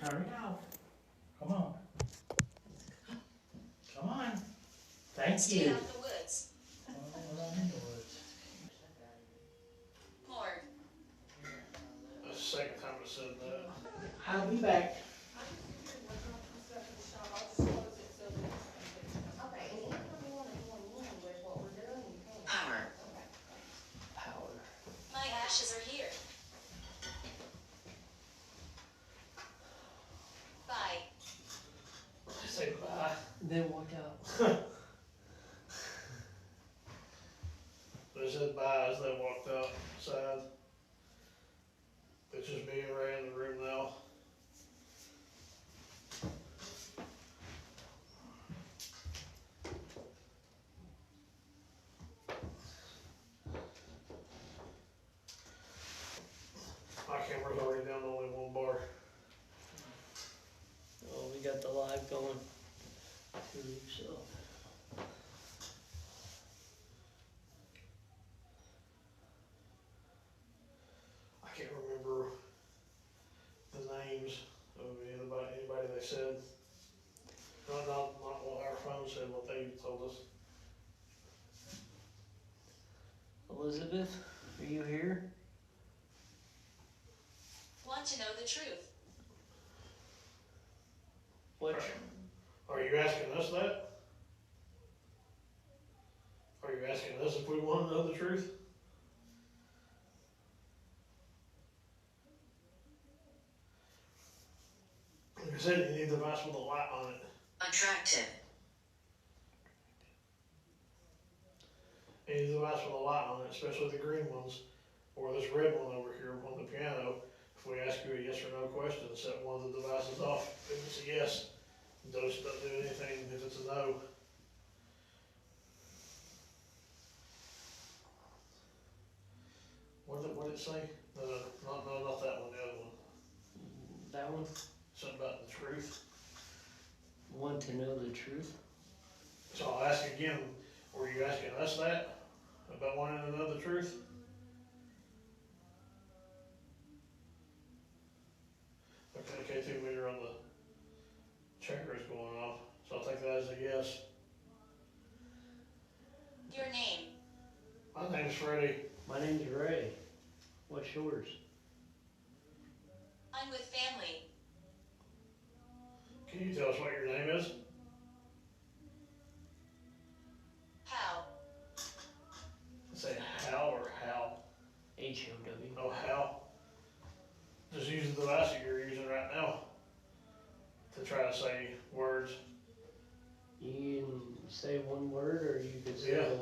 Hurry up. Come on. Come on. Thank Stay you. out of the woods. Oh, we're not in the woods. Morgue. That's the second time I said that. I'll be back. Power. Power. My ashes are here. Bye. Say bye. Then walk out. They said bye as they walked outside. It's just me and Ray in the room now. My camera's already down to only one bar. Oh, we got the live going. So. I can't remember the names of anybody they said. Not what our phone said, what they told us. Elizabeth, are you here? Want to know the truth. What? Are you asking us that? Are you asking us if we want to know the truth? Like I said, you need the device with a light on it. Attractive. You need the device with a light on it, especially the green ones, or this red one over here on the piano. If we ask you a yes or no question, set one of the devices off. If it's a yes, don't do anything. If it's a no, what did it say? No, not that one, the other one. That one? Something about the truth. Want to know the truth? So I'll ask again, were you asking us that? About wanting to know the truth? Okay, K2 meter on the checker is going off, so I'll take that as a yes. Your name. My name's Freddie. My name's Ray. What's yours? I'm with family. Can you tell us what your name is? How? Say Hal or Hal? H-O-W. Oh, Hal. Just use the device that you're using right now to try to say words. You can say one word or you could say Yeah.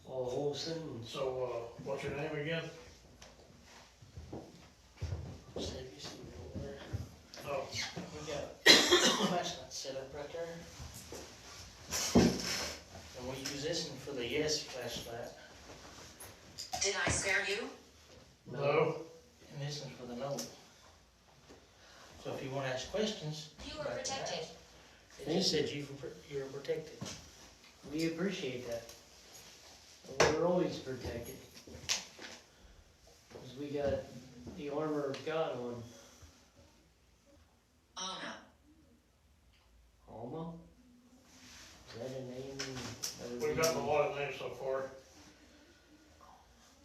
a whole sentence. So, what's your name again? Save you some real there. Oh, We got a flashlight set up right there. And we use this one for the yes flashlight, Did I scare you? no. and this one's for the no. So if you want to ask questions. You are back to the protected. house, It just said you're protected. We appreciate that. We're always protected. Because we got the armor of God on. Anna. Alma? Is that a name? That would We've be- gotten a lot of names so far.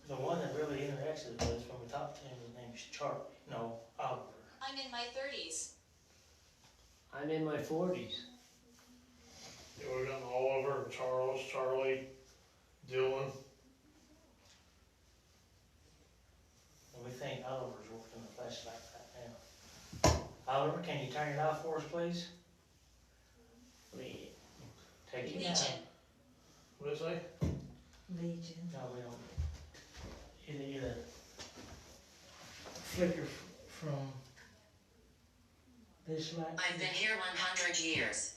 The one that really interacts with us when we talked to him, his name's Charlie. No, Oliver. I'm in my 30s. I'm in my 40s. Yeah, we've gotten Oliver, Charles, Charlie, Dylan. And we think Oliver's working the flashlight right now. Oliver, can you turn it off for us, please? Take it down. Legion. What did it say? Legion. No, we don't. Either flicker from this light. I've been here 100 years.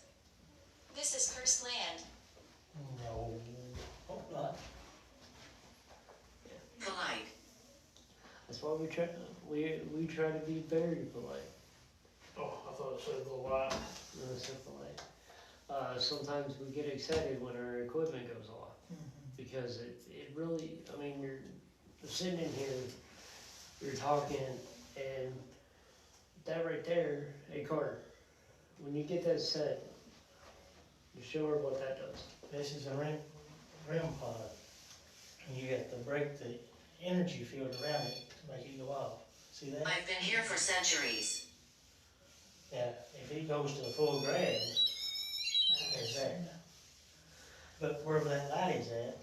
This is cursed land. No, hope not. Polite. That's why we try to be very polite. Oh, I thought it said the light. No, so polite. Sometimes we get excited when our equipment goes off. Because it really, I mean, you're sitting in here, you're talking, and that right there, hey Carter, when you get that set, you show her what that does. This is a REM pod. And you have to break the energy field around it to make it go off. See that? I've been here for centuries. Yeah, if it goes to the full grab, there's that. But wherever that light is at,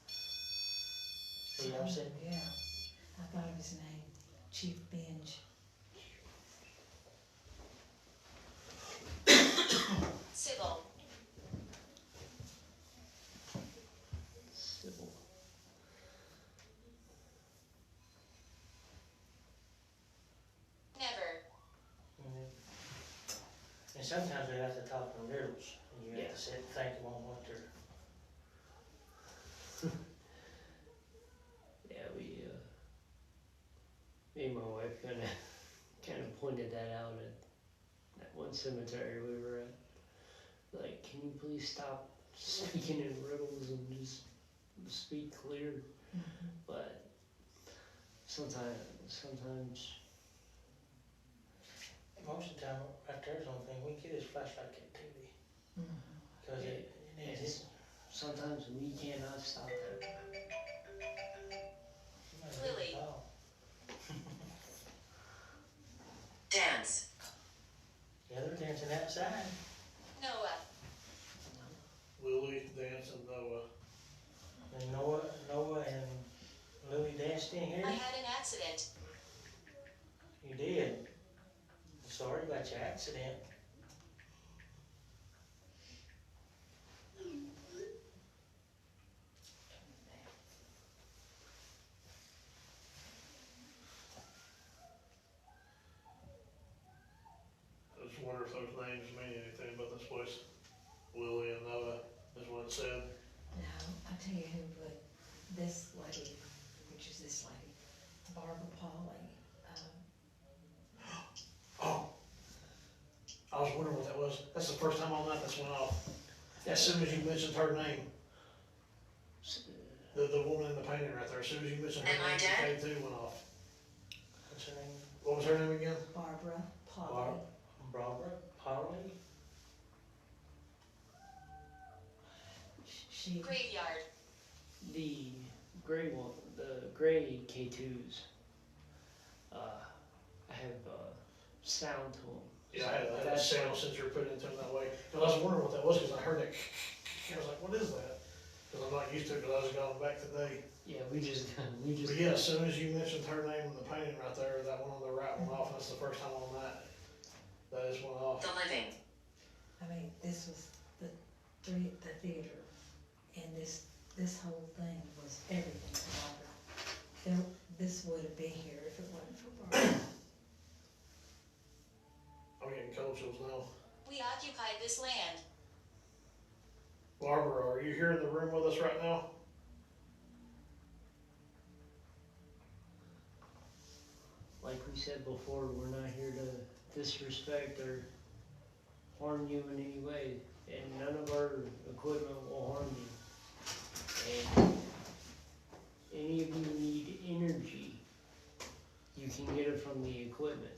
see what I'm saying? Yeah, I thought of his name, Chief Binge. Sybil. Sybil. Never. And sometimes we have to talk in riddles, and you have Yeah. to sit and think about what they're. Yeah, me and my wife kind of pointed that out at that one cemetery we were at. Like, can you please stop speaking in riddles and just speak clear? But sometimes, Most of the time, right there's the only thing we get is flashlight activity. Because it's, sometimes we cannot stop that. Lily. Oh. Dance. Yeah, they're dancing outside. Noah. Lily, Dance, and Noah. And Noah and Lily danced in here. I had an accident. You did. Sorry about your accident. I just wonder if those names mean anything about this place. Lily and Noah is what it said. No, I'll tell you who, but this lady, which is this lady, Barbara Pauley, Oh, I was wondering what that was. That's the first time all night this went off. As soon as you mentioned her name, the woman in the painting right there, as soon as you mentioned her Am I name, dead? the K2 went off. What's her name? What was her name again? Barbara Pauley. Barbara Polly. She, Graveyard. The gray one, the gray K2s, have sound to them. Yeah, I had a sound sensor put into them that way. And I was wondering what that was because I heard it. I was like, what is that? Because I'm not used to it because I was going back today. Yeah, we just. But yeah, as soon as you mentioned her name in the painting right there, that one on the right went off. And that's the first time on that just went off. The living. I mean, this was the theater, and this whole thing was everything to Barbara. This would have been here if it wasn't for Barbara. I'm getting cold chills now. We occupied this land. Barbara, are you here in the room with us right now? Like we said before, we're not here to disrespect or harm you in any way, and none of our equipment will harm you. And any of you need energy, you can get it from the equipment.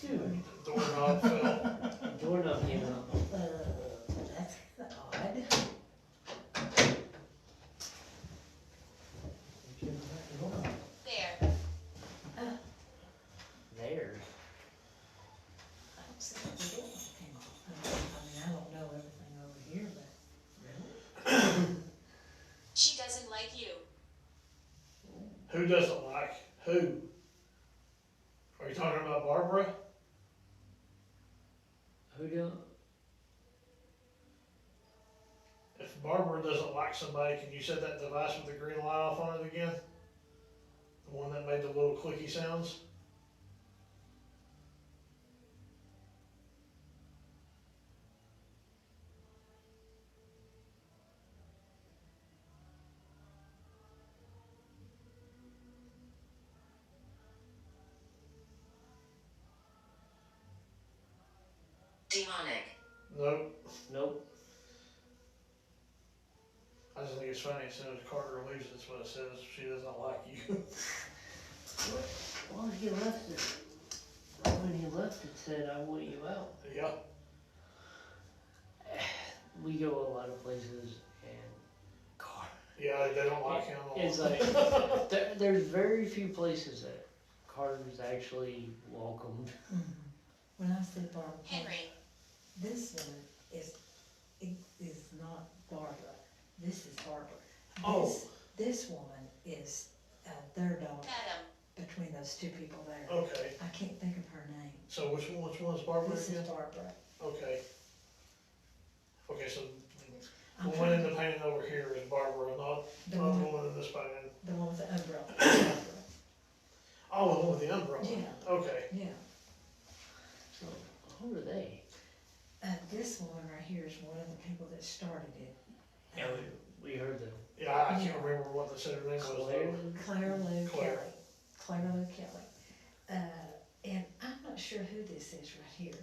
Dude, Doorknob fell. doorknob came out. That's odd. There. There. I don't see what the door came off. I mean, I don't know everything over here, but She doesn't like you. Who doesn't like? Who? Are you talking about Barbara? Who don't? If Barbara doesn't like somebody, can you set that device with the green light off on it again? The one that made the little clicky sounds? Demonic. Nope. Nope. I just think it's funny, as soon as Carter leaves, that's what it says, she doesn't like you. Well, he left it. When he left, it said, "I want you out." Yeah, We go a lot of places, and car. yeah, they don't like him a lot. It's like there's very few places that Carter's actually welcomed. When I say Barbara, Henry. this one is not Barbara, this is Barbara. Oh. This woman is, their daughter, Madam. between those two people there. Okay, I can't think of her name. so which one's Barbara This again? is Barbara. Okay. Okay, so I'm the one in trying- the painting over here is Barbara, not The the one- one in this painting. The one with the umbrella. Barbara. Oh, the one with the umbrella? Yeah. Okay, Yeah, So who are they? this woman right here is one of the people that started it. Yeah, we heard them. yeah, I can't remember what the center name was though. Claire Lou Claire. Kelly. Claire Lou Kelly. And I'm not sure who this is right here.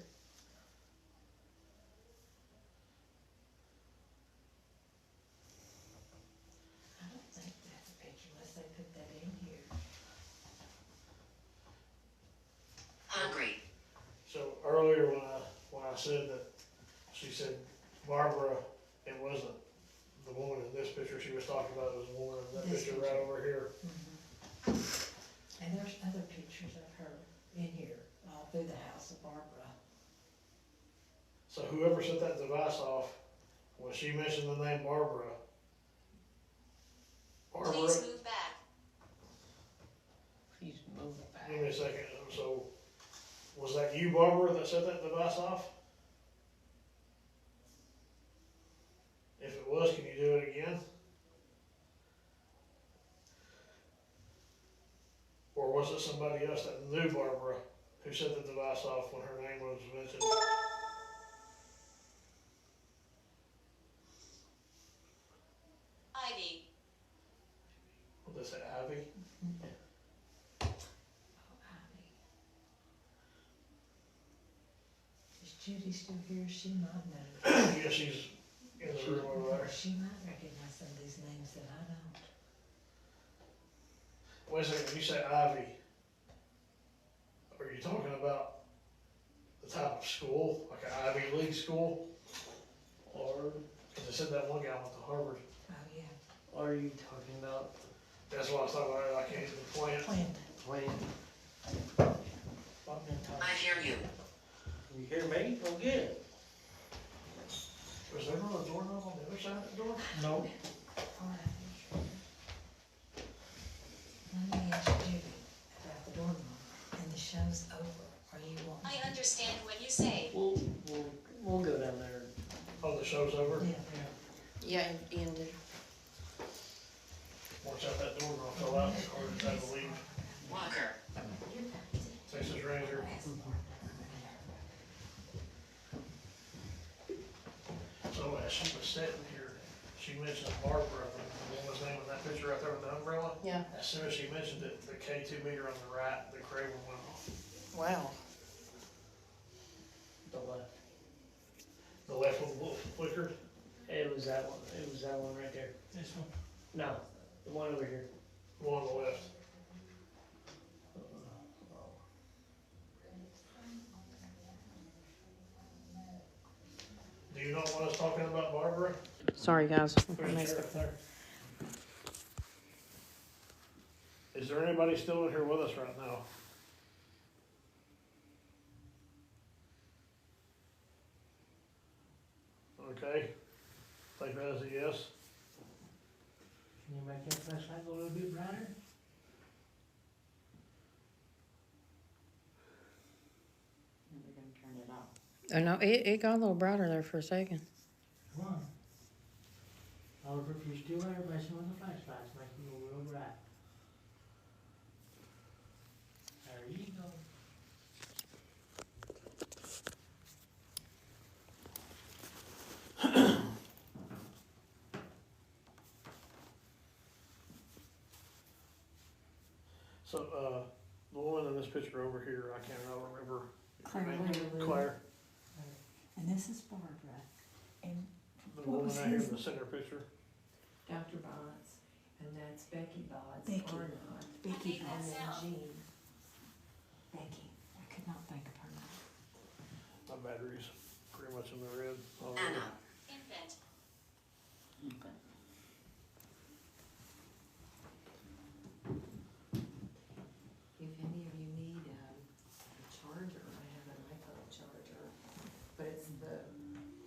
I don't think that's a picture unless they put that in here. Hungry. So earlier when I said that, she said Barbara, it wasn't the woman in this picture she was talking about, it was the woman in that This picture right picture. over here. And there's other pictures of her in here, all through the house of Barbara. So whoever set that device off, when she mentioned the name Barbara, Please move back. Please move back. give me a second, so, was that you, Barbara, that set that device off? If it was, can you do it again? Or was it somebody else that knew Barbara who set the device off when her name was mentioned? Ivy. What did they say, Ivy? Oh, Ivy. Is Judy still here? She might know. Yeah, she's in the room over there. She might recognize some of these names that I don't. Wait a second, when you say Ivy, are you talking about the type of school, like an Ivy League school? Or Cause they said that one guy went to Harvard. Oh, yeah. are you talking about That's what I was talking about, I can't even plan. Planned. playing? Walk in time. I hear you. You hear me? Go get it. Was there another doorknob on the other side of the door? No. All right. Let me ask Judy about the doorknob, and the show's over. Are you wanting? I understand what you say. We'll go down there. Oh, the show's over? Yeah. Yeah, Ian did. Watch out, that doorknob fell out, or just had to leave. Walker. Texas Ranger. So as she was sitting here, she mentioned Barbara, the woman's name in that picture right there with the umbrella. Yeah. As soon as she mentioned it, the K2 meter on the right, the craver went off. Wow. The left. The left one flickered. It was that one. It was that one right there. This one. No, the one over here. The one on the left. Do you not want us talking about Barbara? Sorry, guys. There's a sheriff there. Is there anybody still in here with us right now? Okay, take that as a yes. Can you make that flashlight go a little bit brighter? We're gonna turn it off. Oh, no, it got a little brighter there for a second. Come on. Oliver, if you're still there, messing with the flashlights, make them go real bright. There you go. So, the woman in this picture over here, I can't remember. Claire her name. Lou. Claire, And this is Barbara. And the What woman was out here in his- the center picture. Dr. Botts, and that's Becky Botts, Becky. or not. Becky, And then Jean. Becky, I could not think of her name. My battery's pretty much in the red. Anna. Infant. If any of you need a charger, I have an iPhone charger, but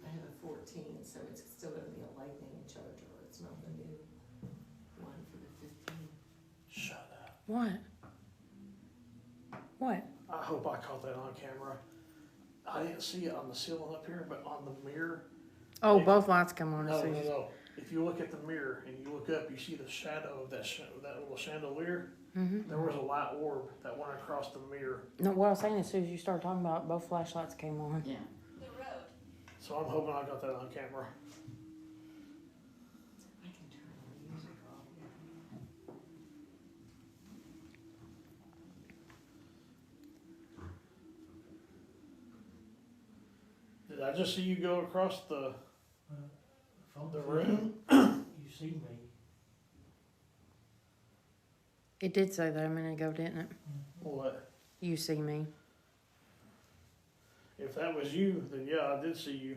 I have a 14, so it's still gonna be a lightning charger, it's not the new one for the 15. Shut up. What? What? I hope I caught that on camera. I didn't see it on the ceiling up here, but on the mirror. Oh, both lights come on as No, soon no, as. no. If you look at the mirror and you look up, you see the shadow of that little chandelier. Mm-hmm. There was a light orb that went across the mirror. No, what I was saying, as soon as you started talking about it, both flashlights came on. The road. So I'm hoping I got that on camera. I can turn the music off. Did I just see you go across the From room? You see me. It did say that a minute ago, didn't it? What? You see me. If that was you, then yeah, I did see you.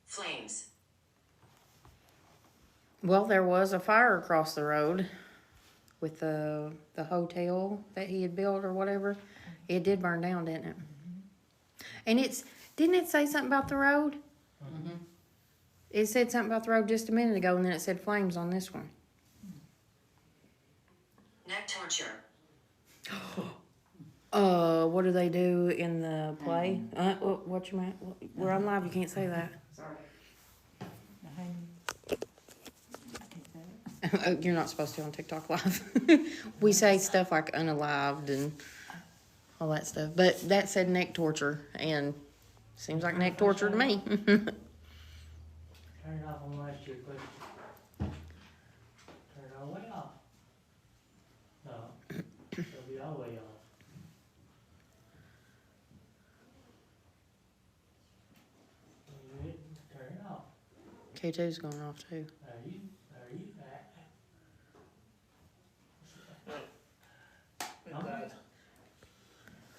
Flames. Well, there was a fire across the road with the hotel that he had built or whatever. It did burn down, didn't it? And didn't it say something about the road? Mm-hmm. It said something about the road just a minute ago, and then it said flames on this one. Neck torture. What do they do in the play? What you meant? We're on live. You can't say that. Sorry. You're not supposed to on TikTok Live. We say stuff like unalived and all that stuff. But that said neck torture, and seems like neck torture to me. Turn it off on last year, quick. Turn it all the way off. No, it'll be all the way off. You hit, turn it off. K2's going off too. There you, It died.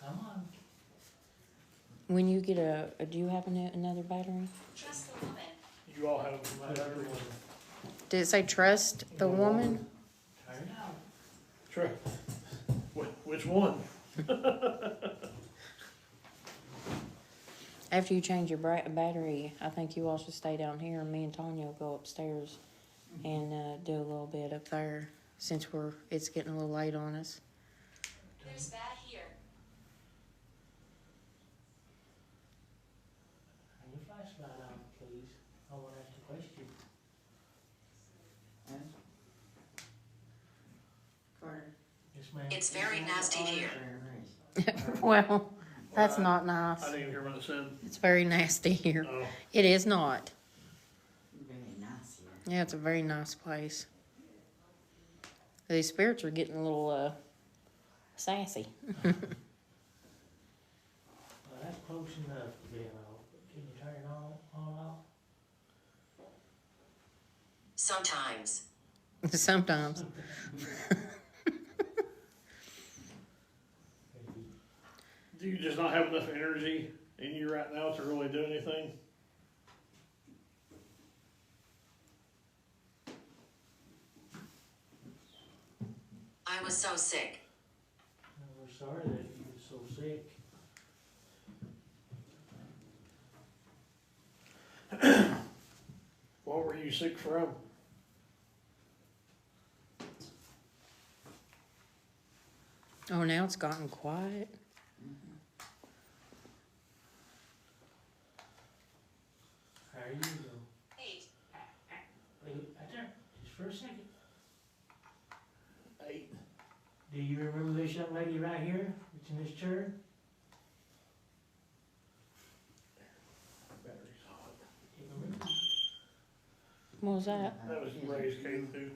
come on. When you get do you have another battery? Trust the woman. You all have them in my battery. Did it say trust the woman? Turn it off. Sure. Which one? After you change your battery, I think you all should stay down here, and me and Tanya will go upstairs and do a little bit up there since it's getting a little late on us. There's bad here. Turn your flashlight on, please. I want to ask a question. Yes, ma'am. It's very nasty here. Well, that's not nice. I didn't even hear what it said. It's very nasty here. Oh, It is not. Very nice here. Yeah, it's a very nice place. These spirits are getting a little sassy. Well, that's close enough to being off, but can you turn it on off? Sometimes. Sometimes. do you just not have enough energy in you right now to really do anything? I was so sick. We're sorry that you were so sick. What were you sick from? Oh, now it's gotten quiet. How are you doing? 8. Wait, right there, just for a second. 8. Do you remember this young lady right here, that's in this chair? Battery's hot. Do you remember? What was that? That was Ray's K2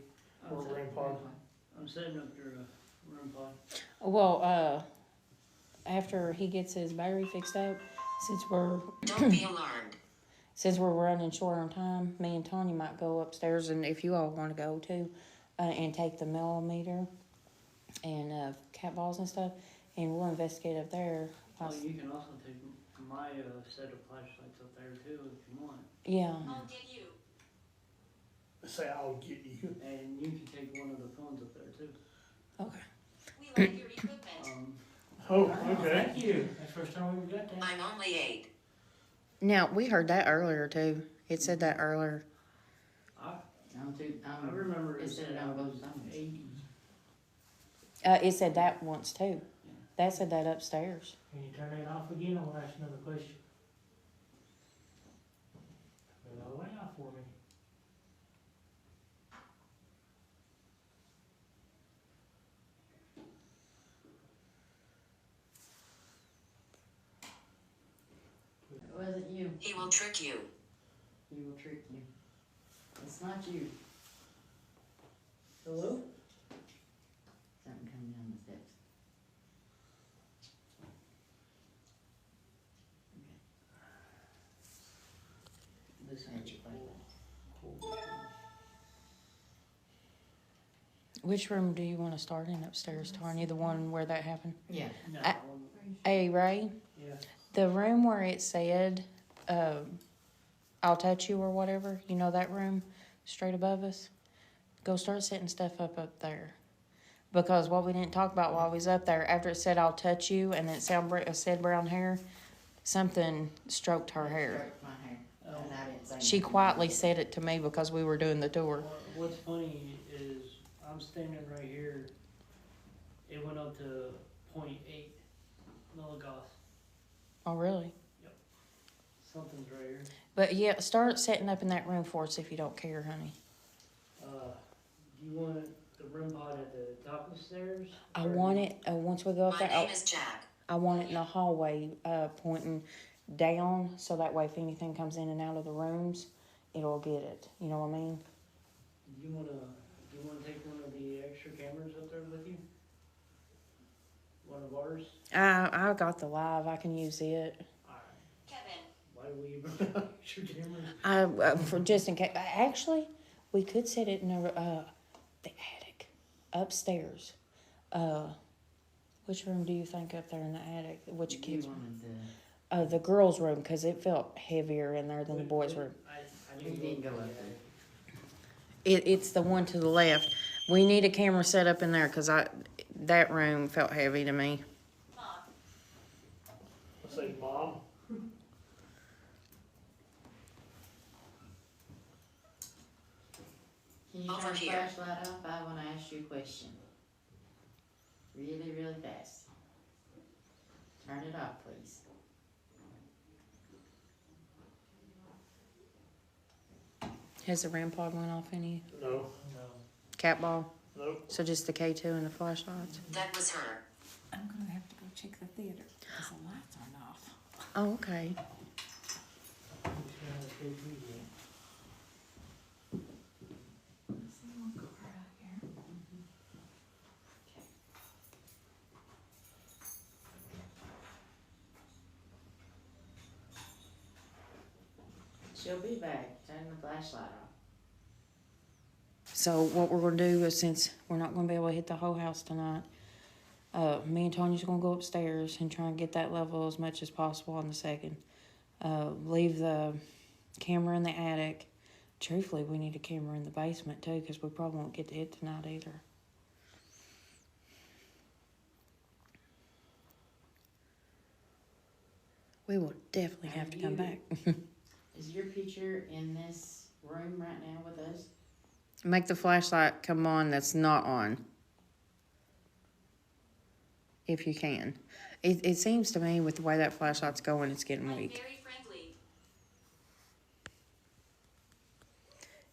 or Grandpa. I'm setting up your room pod. Well, after he gets his battery fixed up, Don't be alarmed. Since we're running short on time, me and Tanya might go upstairs, and if you all want to go too, and take the millimeter and cat balls and stuff, and we'll investigate up there. Well, you can also take my set of flashlights up there too if you want. Yeah. I'll get you. Say, I'll get you. And you can take one of the phones up there too. Okay. We like your equipment. Oh, Wow, okay. Thank you. That's the first time we got that. I'm only 8. Now we heard that earlier too. It said that earlier. I remember it said I was 80. It said that once too. That said that upstairs. Can you turn that off again? I want to ask another question. Turn it all the way off for me. It wasn't you. He will trick you. He will trick you. It's not you. Hello? Something coming down the steps. This ain't your cool. Which room do you want to start in upstairs, Tanya? The one where that happened? Yeah. No, Hey, Ray, yeah. the room where it said, I'll touch you or whatever, you know that room straight above us? Go start setting stuff up there. Because what we didn't talk about while we was up there, after it said I'll touch you and it said brown hair, something stroked her hair. Stroked my hair. And I didn't say She nothing. quietly said it to me because we were doing the tour. What's funny is I'm standing right here. It went up to 0.8 milligauss. Oh, really? Something's right here. But yeah, start setting up in that room for us if you don't care, honey. Do you want the room pod at the top of the stairs? I Or- want it, once we go up My there, name is Jack. I want it in the hallway, pointing down, so that way if anything comes in and out of the rooms, it'll get it. You know what I mean? Do you wanna take one of the extra cameras up there with you? One of ours? I got the live. I can use it. Alright. Kevin. Why do we bring extra cameras? For just in case. Actually, we could set it in the attic, upstairs. Which room do you think up there in the attic? Which You kids' wanted room? The girls' room, because it felt heavier in there than the boys' room. I We didn't go up there. It's the one to the left. We need a camera set up in there because that room felt heavy to me. Mom. Let's say, Mom. Can you Over turn the here. flashlight off? I want to ask you a question. Really, really fast. Turn it off, please. Has the RAM pod went off any No, No. cat ball? nope. So just the K2 and the flashlights? That was her. I'm gonna have to go check the theater, cause the lights aren't off. Oh, okay. Who's got a big video? See one car out here? She'll be back. Turn the flashlight off. So what we're gonna do is, since we're not gonna be able to hit the whole house tonight, me and Tanya's gonna go upstairs and try and get that level as much as possible on the second. Leave the camera in the attic. Truthfully, we need a camera in the basement too, because we probably won't get to it tonight either. We will definitely have to come back. Is your picture in this room right now with us? Make the flashlight come on that's not on. If you can. It seems to me with the way that flashlight's going, it's getting I'm weak. very friendly.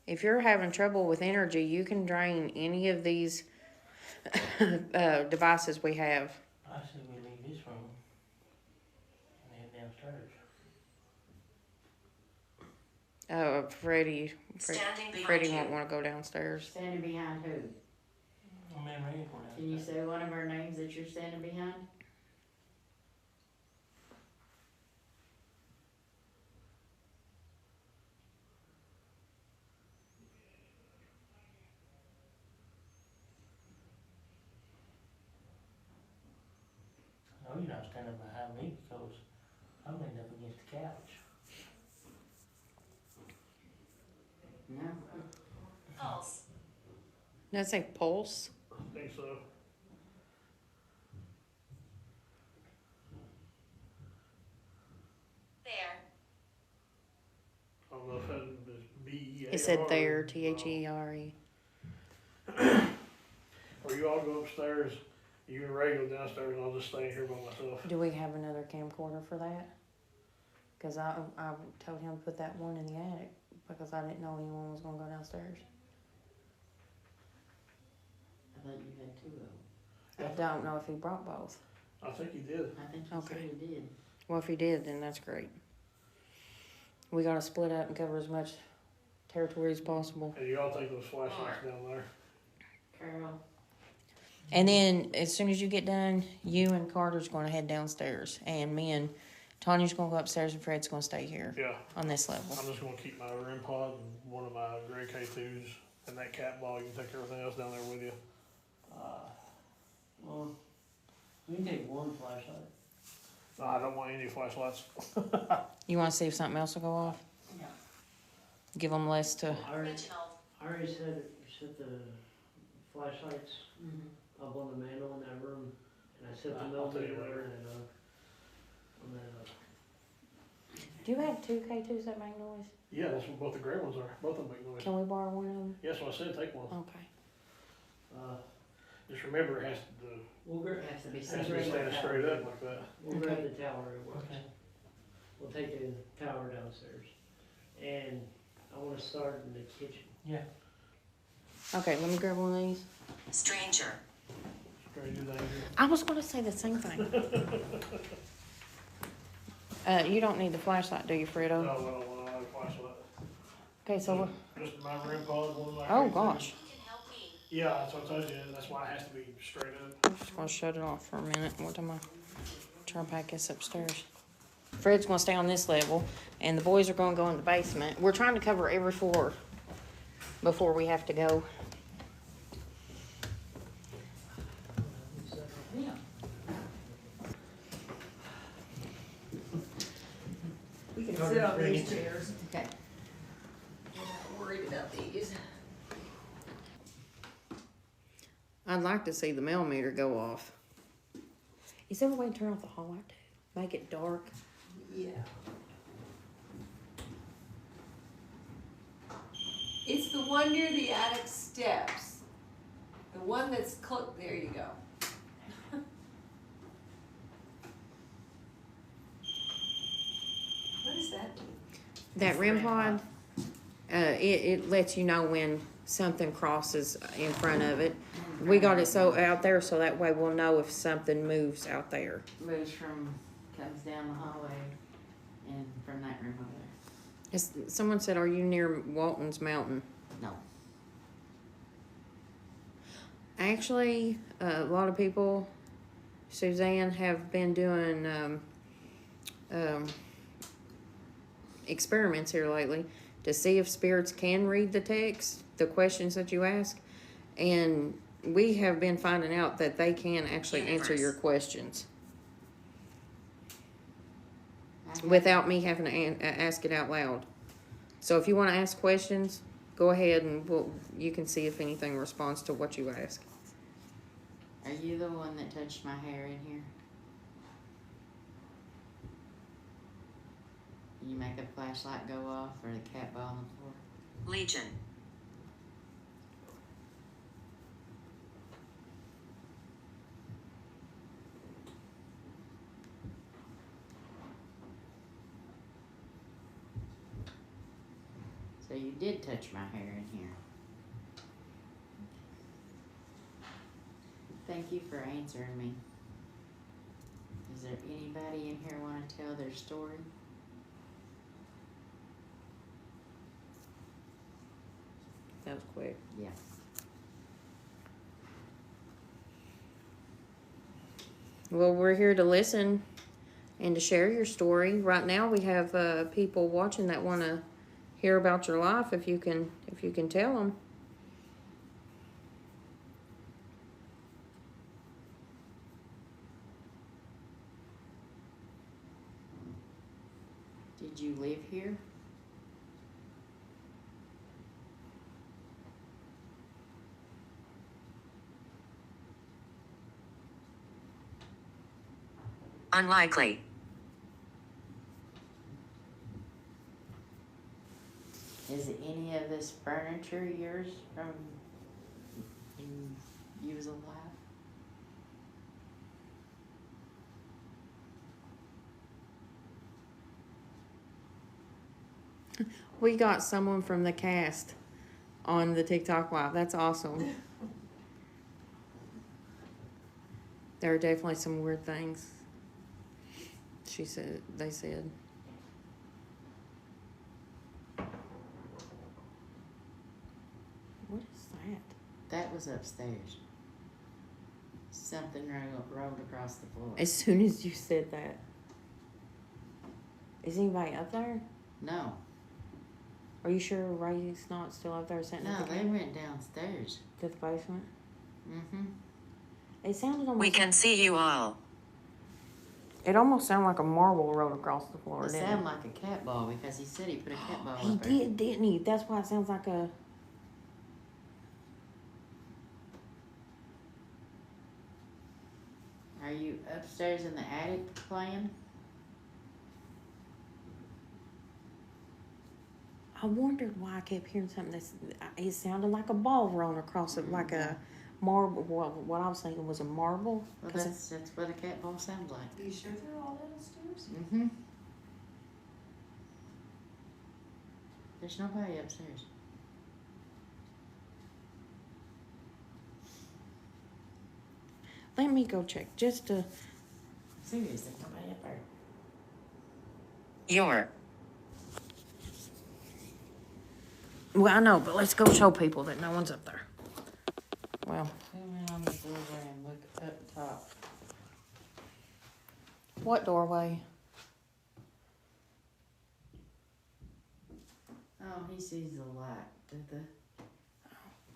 If you're having trouble with energy, you can drain any of these devices we have. I say we leave this room and head downstairs. Freddie Standing behind Freddie you. won't want to go downstairs. Standing behind who? I'm in ready for that. Can you say one of our names that you're standing behind? not standing behind me because I'm leaning up against the couch. No. Pulse. Did I say pulse? I think so. There. I don't know if that was B-E-A-R. It said there, T-H-E-R-E. Or you all go upstairs, you and Ray go downstairs, and I'll just stay here by myself. Do we have another camcorder for that? Cause I told him to put that one in the attic because I didn't know anyone was gonna go downstairs. I thought you had two of them. I don't know if he brought both. I think he did. I think you Okay. said he did. Well, if he did, then that's great. We gotta split up and cover as much territory as possible. And you all take those flashlights down there. Carol. And then as soon as you get done, you and Carter's gonna head downstairs, and me and Tanya's gonna go upstairs, and Fred's gonna stay here Yeah. on this level. I'm just gonna keep my REM pod and one of my gray K2s and that cat ball. You can take everything else down there with you. Well, we can take one flashlight. No, I don't want any flashlights. You wanna see if something else will go off? Yeah. Give them less to. Original. I already set the flashlights Mm-hmm. up on the mantle in that room, and I set the I'll tell you millimeter later. and on that. Do you have two K2s that make noise? Yeah, that's what both the gray ones are. Both of them make noise. Can we borrow one of them? Yes, what I said, take one. Okay. Just remember, it has We'll grab, It has to be to stand straight up like that. we'll grab Okay. the tower at work. Okay. We'll take the tower downstairs, and I wanna start in the kitchen. Yeah. Okay, let me grab one of these. Stranger. Stranger danger. I was gonna say the same thing. You don't need the flashlight, do you, Fredo? No, I don't want another flashlight. Okay, so we're, Just my REM pod, one of my oh K2s. gosh, You can help me. Yeah, that's what I told you. That's why it has to be straight up. I'm just gonna shut it off for a minute. What am I? Try to pack this upstairs. Fred's gonna stay on this level, and the boys are gonna go in the basement. We're trying to cover every floor before we have to go. Yeah. We can sit on these chairs. Okay. We're not worried about these. I'd like to see the millimeter go off. Is there a way to turn off the hall light too? Make it dark? Yeah. It's the one near the attic steps. The one that's there you go. What does that do? That REM pod, it lets you know when something crosses in front of it. We got it so out there so that way we'll know if something moves out there. Moves comes down the hallway and from that room over there. Someone said, are you near Walton's Mountain? No. Actually, a lot of people, Suzanne, have been doing experiments here lately to see if spirits can read the text, the questions that you ask, and we have been finding out that they can actually answer your questions without me having to ask it out loud. So if you want to ask questions, go ahead and you can see if anything responds to what you ask. Are you the one that touched my hair in here? You make a flashlight go off or the cat ball on the floor? Legion. So you did touch my hair in here. Thank you for answering me. Is there anybody in here want to tell their story? That was quick. Yeah. Well, we're here to listen and to share your story. Right now, we have people watching that want to hear about your life. If you can tell them. Did you live here? Unlikely. Is any of this furniture yours from when you was alive? We got someone from the cast on the TikTok live. That's awesome. There are definitely some weird things. They said. What is that? That was upstairs. Something rolled across the floor. As soon as you said that. Is anybody up there? No. Are you sure Ray's not still up there sitting No, at the they went downstairs. to the basement? Mm-hmm. It sounded almost We can see you all. It almost sounded like a marble rolled across the floor, It didn't sounded it? like a cat ball because he said he put a cat ball He up there. did, didn't he? That's why it sounds like a... Are you upstairs in the attic playing? I wondered why I kept hearing something it sounded like a ball rolling across it, like a marble. What I was thinking was a marble. Well, that's what a cat ball sounds like. Are you sure they're all downstairs? Mm-hmm. There's nobody upstairs. Let me go check just to... Seriously, nobody up there. Your. Well, I know, but let's go show people that no one's up there. Well, Come in on the doorway and look up top. what doorway? Oh, he sees the light at the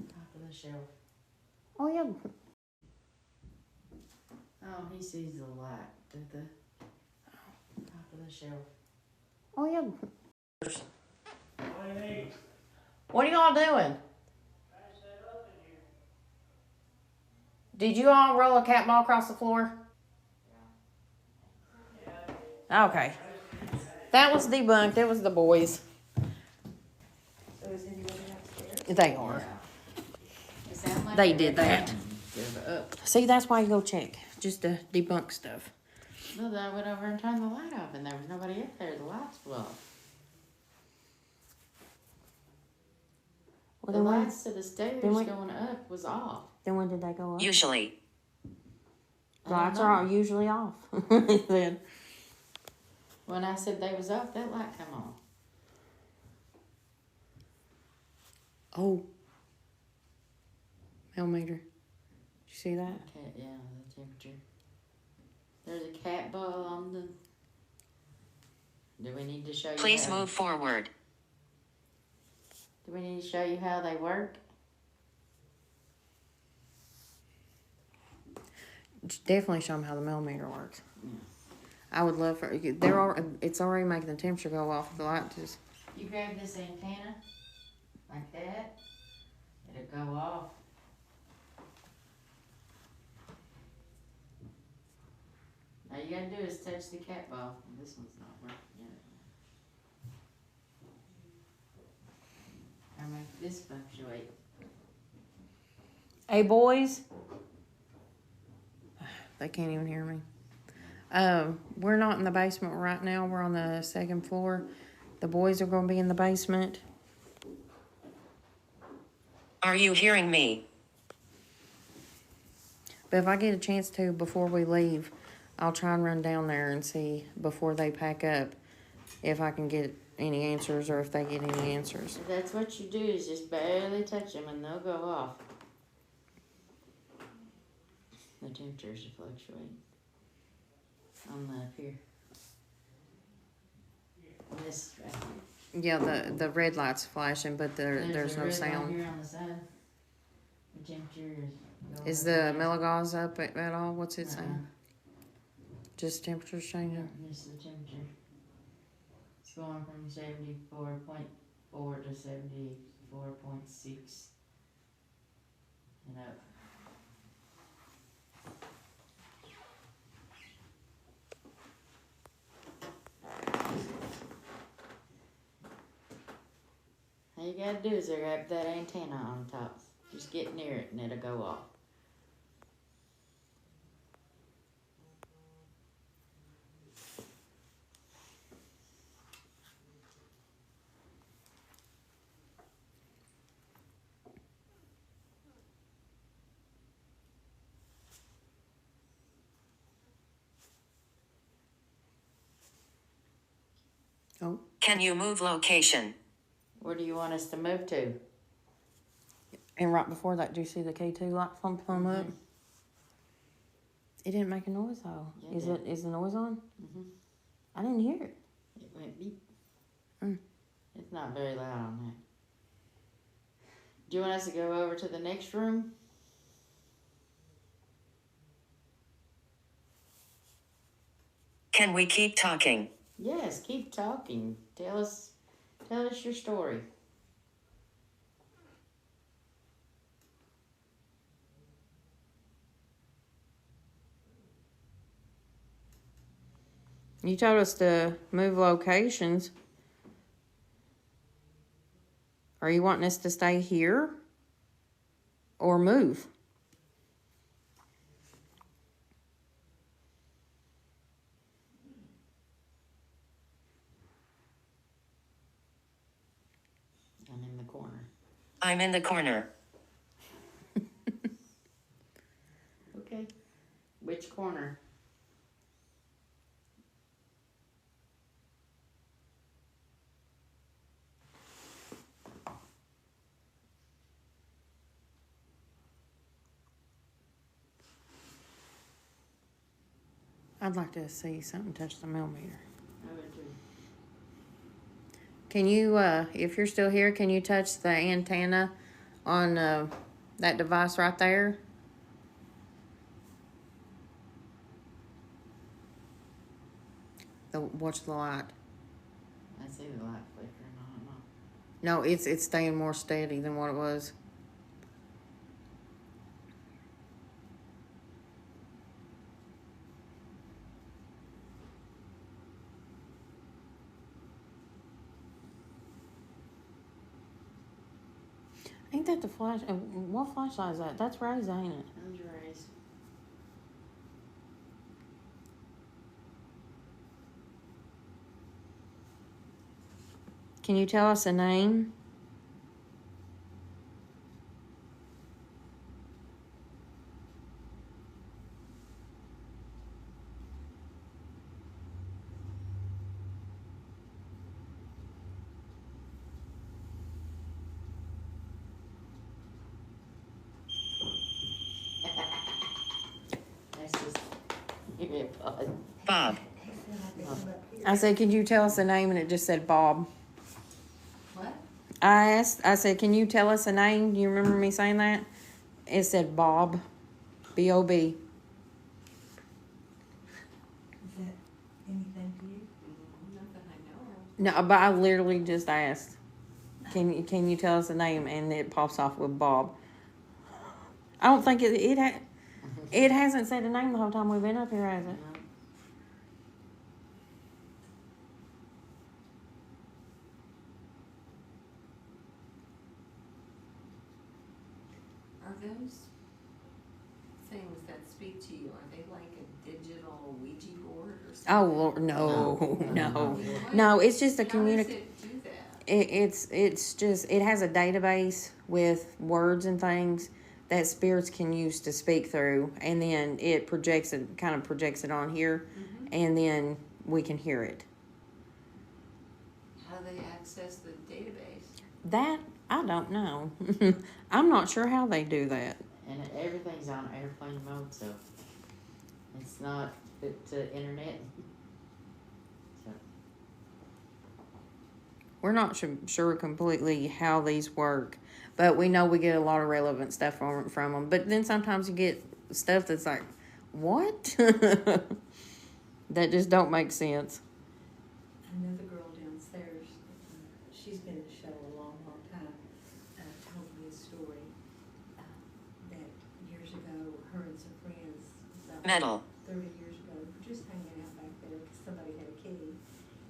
top of the shelf. Oh, yeah. Oh, he sees the light at the top of the shelf. Oh, yeah. What do you need? What are y'all doing? Did you all roll a cat ball across the floor? Okay. That was debunked. It was the boys. So is anybody upstairs? They are. It sounded like They were did that. down. Give it up. See, that's why you go check. Just to debunk stuff. No, I went over and turned the light off, and there was nobody up there. The lights were off. Well, The then when, lights to the stairs then we- going up was off. then when did they go up? Usually. I don't Lights know. are usually off. Then. When I said they was off, that light come on. Oh. Millimeter. Did you see that? Okay, yeah, the temperature. There's a cat ball on the. Do we need to show you? Please how- move forward. Do we need to show you how they work? Definitely show them how the millimeter works. Yeah. I would love for it's already making the temperature go off. The light just You grab this antenna like that, it'll go off. All you gotta do is touch the cat ball. This one's not working yet. Or make this fluctuate. Hey boys. They can't even hear me. We're not in the basement right now. We're on the second floor. The boys are going to be in the basement. Are you hearing me? But if I get a chance to before we leave, I'll try and run down there and see before they pack up if I can get any answers or if they get any answers. If that's what you do, is just barely touch them and they'll go off. The temperatures are fluctuating. On the up here. This right here. Yeah, the red light's flashing, but there's a no red sound. line here on the side. The temperature is going Is up the and down. Milligauss up at all? What's it Uh-uh. saying? Just temperature's changing? This is the temperature. going from 74.4 to 74.6 and up. All you gotta do is grab that antenna on top. Just get near it and it'll go off. Can you move location? Where do you want us to move to? And right before that, do you see the K2 light plump up? It didn't make a noise though. Yeah, Is the noise on? Mm-hmm. I didn't hear it. It went beep. Mm. It's not very loud on that. Do you want us to go over to the next room? Can we keep talking? Yes, keep talking. Tell us your story. You told us to move locations. Are you wanting us to stay here or move? I'm in the corner. I'm in the corner. Okay. Which corner? I'd like to see something touch the millimeter. I would do. Can you, if you're still here, can you touch the antenna on that device right there? Watch the light. I see the light flickering on and off. No, it's staying more steady than what it was. Ain't that the flash? What flashlight is that? That's Ray's, ain't it? Those rays. Can you tell us a name? That's just give me a bud. Bob. I said, could you tell us a name? And it just said Bob. What? I said, can you tell us a name? Do you remember me saying that? It said Bob. B-O-B. Is that anything to you? Not that I know of. No, but I literally just asked, can you tell us a name? And it pops off with Bob. I don't think it hasn't said a name the whole time we've been up here, has it? No. Are those things that speak to you, are they like a digital Ouija board or something? Oh, Lord, no. No, it's just a How does communication. it do that? It's just, it has a database with words and things that spirits can use to speak through, and then it kind of projects it on here, and then we can hear it. How do they access the database? That, I don't know. I'm not sure how they do that. And everything's on airplane mode, so it's not fit to internet. So We're not sure completely how these work, but we know we get a lot of relevant stuff from them. But then sometimes you get stuff that's like, what? That just don't make sense. I know the girl down Metal. 30 years ago, we were just hanging out back there because somebody had a key.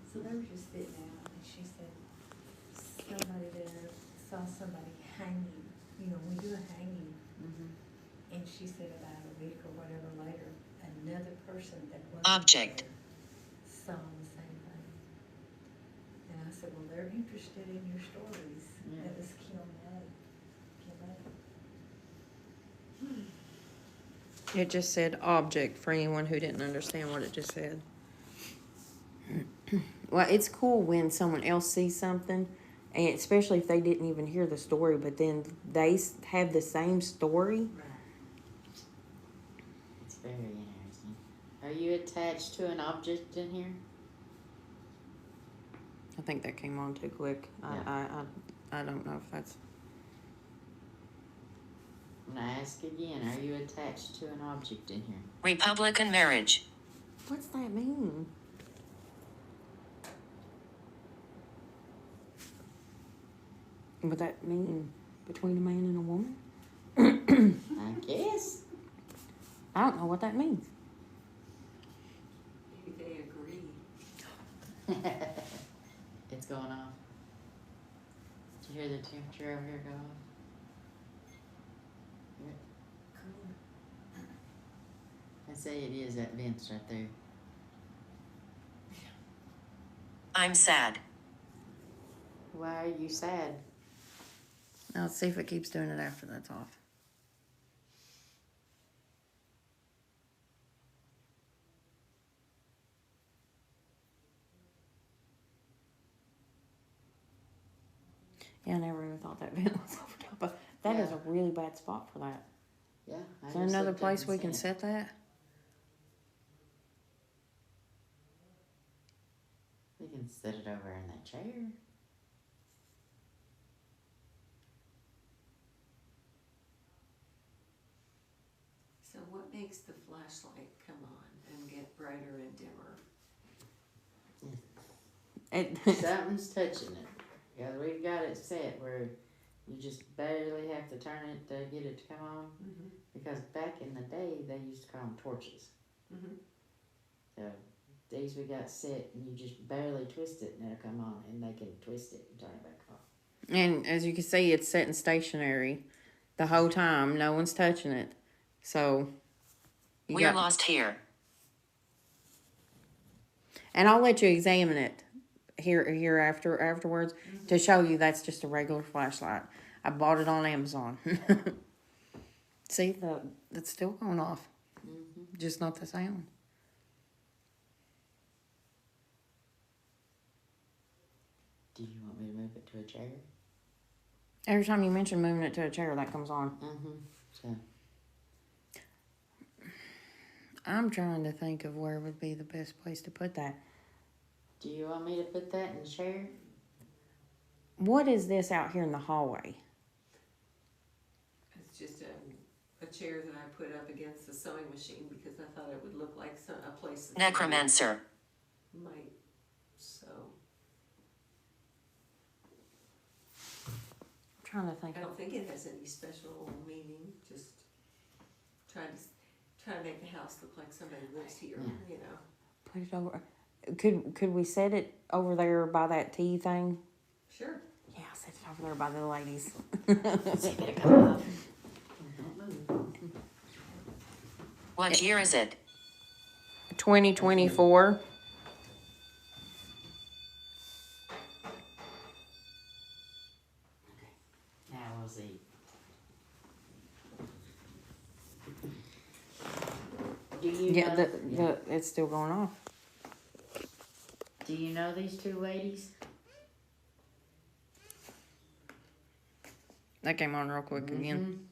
So they were just sitting out, and she said, somebody there saw somebody hanging, you know, we do a hanging. And she said about a week or whatever later, another person that was Object. there saw the same thing. And I said, well, they're interested in your stories. Yeah. That was Kim May. It just said object for anyone who didn't understand what it just said. Well, it's cool when someone else sees something, and especially if they didn't even hear the story, but then they have the same story. Right. It's very interesting. Are you attached to an object in here? I think that came on too quick. Yeah. I don't know if that's. I'm gonna ask again. Are you attached to an object in here? Republican marriage. What's that mean? Would that mean between a man and a woman? I guess. I don't know what that means. Maybe they agree. It's going off. Did you hear the temperature over here go off? I say it is that vents right there. I'm sad. Why are you sad? Now let's see if it keeps doing it after that's off. Yeah, I never even thought that vent was over top of. That is Yeah. a really bad spot for that. Yeah. I Is there just another looked up place and we can seen it. set that? We can set it over in that chair. So what makes the flashlight come on and get brighter and dimmer? Something's touching it. Yeah, we've got it set where you just barely have to turn it to get it to come on. Mm-hmm. Because back in the day, they used to call them torches. Mm-hmm. So these we got set, and you just barely twist it, and it'll come on, and they can twist it and turn it back off. And as you can see, it's sitting stationary the whole time. No one's touching it. So We're lost here. And I'll let you examine it here afterwards to show you that's just a regular flashlight. I bought it on Amazon. See, it's still going off. Mm-hmm. Just not the sound. Do you want me to move it to a chair? Every time you mention moving it to a chair, that comes on. Mm-hmm. So, I'm trying to think of where would be the best place to put that. do you want me to put that in the chair? What is this out here in the hallway? It's just a chair that I put up against the sewing machine because I thought it would look like a place that Necromancer. might sew. I'm trying to think. I don't think it has any special meaning, just trying to make the house look like somebody lives here, you know. Put it over. Could we set it over there by that tea thing? Sure. Yeah, set it over there by the ladies. What year is it? 2024. Now we'll see. Do you Yeah, know? it's still going off. Do you know these two ladies? That came on real quick again. Mhm.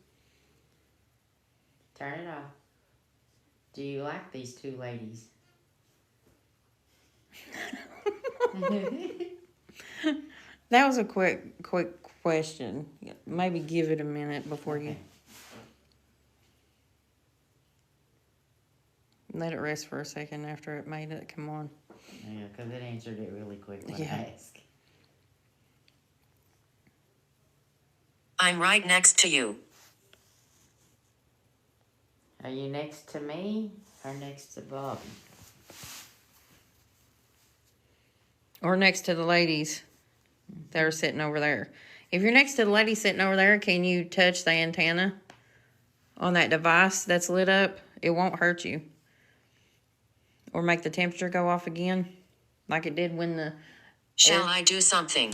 Turn it off. Do you like these two ladies? That was a quick question. Maybe give it a minute before you Okay. let it rest for a second after it made it come on. Yeah, because it answered it really quick when Yeah. I asked. I'm right next to you. Are you next to me Or next to Bobby. Or next to the ladies that are sitting over there. If you're next to the lady sitting over there, can you touch the antenna on that device that's lit up? It won't hurt you. Or make the temperature go off again, like it did when the... Shall I do something?